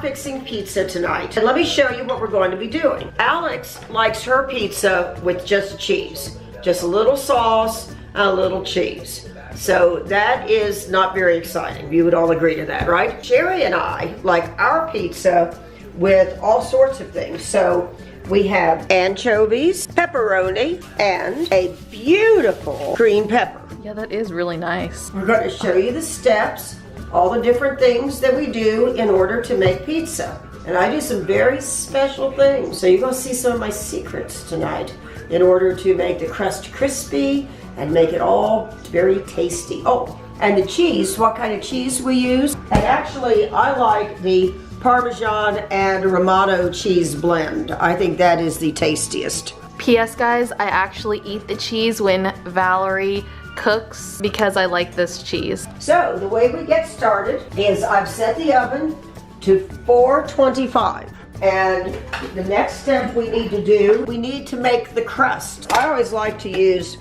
fixing pizza tonight. And let me show you what we're going to be doing. Alex likes her pizza with just cheese. Just a little sauce and a little cheese. So that is not very exciting. You would all agree to that, right? Sherry and I like our pizza with all sorts of things. So we have anchovies, pepperoni, and a beautiful green pepper. Yeah, that is really nice. We're going to show you the steps, all the different things that we do in order to make pizza. And I do some very special things. So you're going to see some of my secrets tonight in order to make the crust crispy and make it all very tasty. Oh, and the cheese, what kind of cheese we use. And actually, I like the Parmesan and Romano cheese blend. I think that is the tastiest. P.S. guys, I actually eat the cheese when Valerie cooks because I like this cheese. So the way we get started is I've set the oven to 425. And the next step we need to do, we need to make the crust. I always like to use,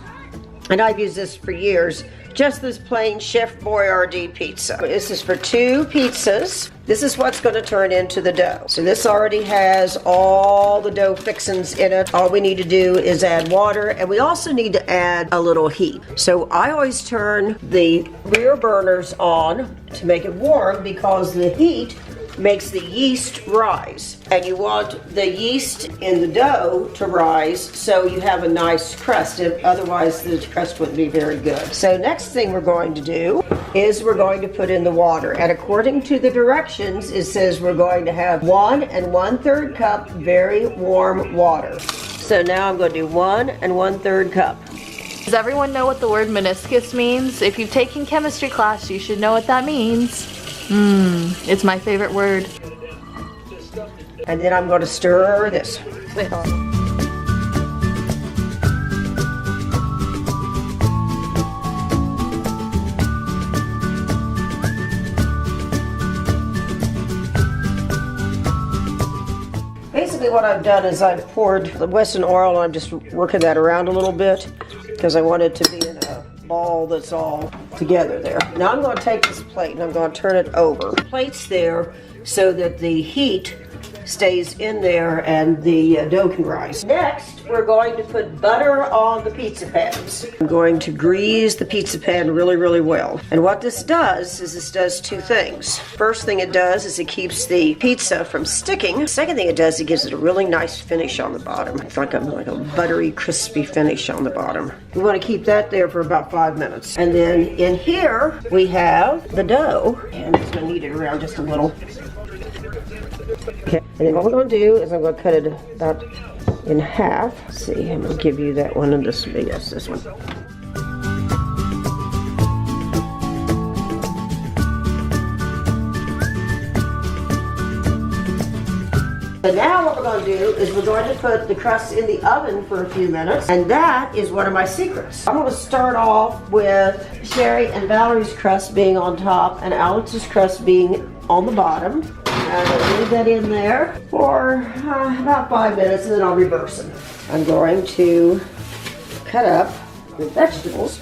and I've used this for years, just this plain Chef Boyardee pizza. This is for 2 pizzas. This is what's going to turn into the dough. So this already has all the dough fixings in it. All we need to do is add water, and we also need to add a little heat. So I always turn the rear burners on to make it warm because the heat makes the yeast rise, and you want the yeast in the dough to rise so you have a nice crust. Otherwise the crust wouldn't be very good. So next thing we're going to do is we're going to put in the water, and according to the directions it says we're going to have 1 1/3 cup very warm water. So now I'm going to do 1 1/3 cup. Does everyone know what the word meniscus means? If you've taken chemistry class, you should know what that means. It's my favorite word. And then I'm going to stir this. Basically what I've done is I've poured the Wesson oil, and I'm just working that around a little bit because I want it to be in a ball that's all together there. Now I'm going to take this plate and I'm going to turn it over. The plate's there so that the heat stays in there and the dough can rise. Next, we're going to put butter on the pizza pans. I'm going to grease the pizza pan really, really well. And what this does is this does 2 things. First thing it does is it keeps the pizza from sticking. Second thing it does, it gives it a really nice finish on the bottom. It's like a buttery, crispy finish on the bottom. We want to keep that there for about 5 minutes. And then in here, we have the dough. And I'm just going to knead it around just a little. Okay, and then what we're going to do is I'm going to cut it about in half. Let's see, I'm going to give you that one and this, yes, this one. So now what we're going to do is we're going to put the crust in the oven for a few minutes, and that is one of my secrets. I'm going to start off with Sherry and Valerie's crust being on top and Alex's crust being on the bottom. And I'll leave that in there for about 5 minutes, and then I'll reverse them. I'm going to cut up the vegetables.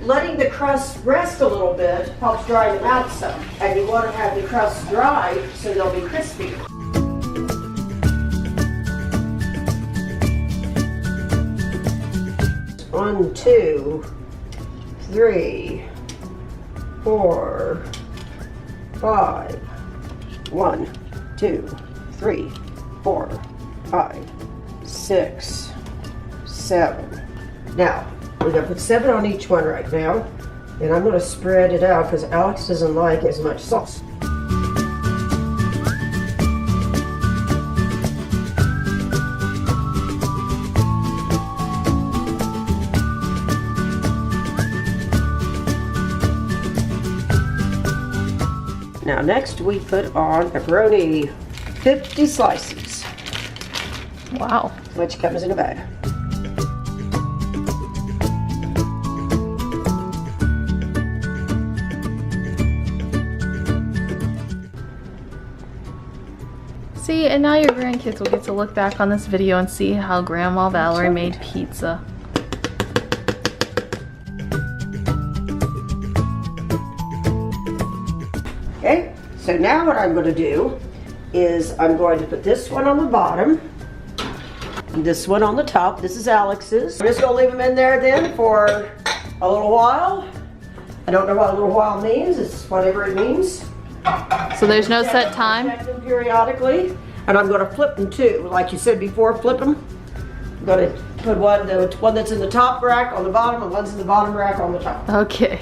Letting the crust rest a little bit helps dry them out some. And you want to have the crust dry so they'll be crispy. 1, 2, 3, 4, 5. 1, 2, 3, 4, 5, 6, 7. Now, we're going to put 7 on each one right now, and I'm going to spread it out because Alex doesn't like as much sauce. Now next we put on pepperoni, 50 slices. Wow. which comes in a bag. See, and now your grandkids will get to look back on this video and see how Grandma Valerie made pizza. Okay, so now what I'm going to do is I'm going to put this one on the bottom, and this one on the top. This is Alex's. I'm just going to leave them in there then for a little while. I don't know what a little while means. It's whatever it means. So there's no set time? Check them periodically, and I'm going to flip them too. Like you said before, flip them. I'm going to put the one that's in the top rack on the bottom, and one's in the bottom rack on the top. Okay.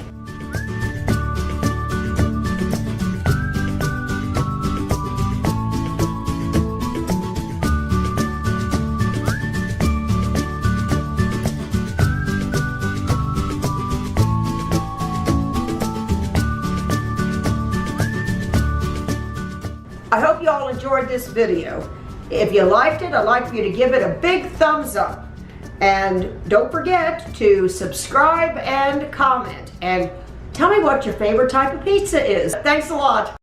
I hope you all enjoyed this video. If you liked it, I'd like for you to give it a big thumbs up. And don't forget to subscribe and comment. And tell me what your favorite type of pizza is. Thanks a lot.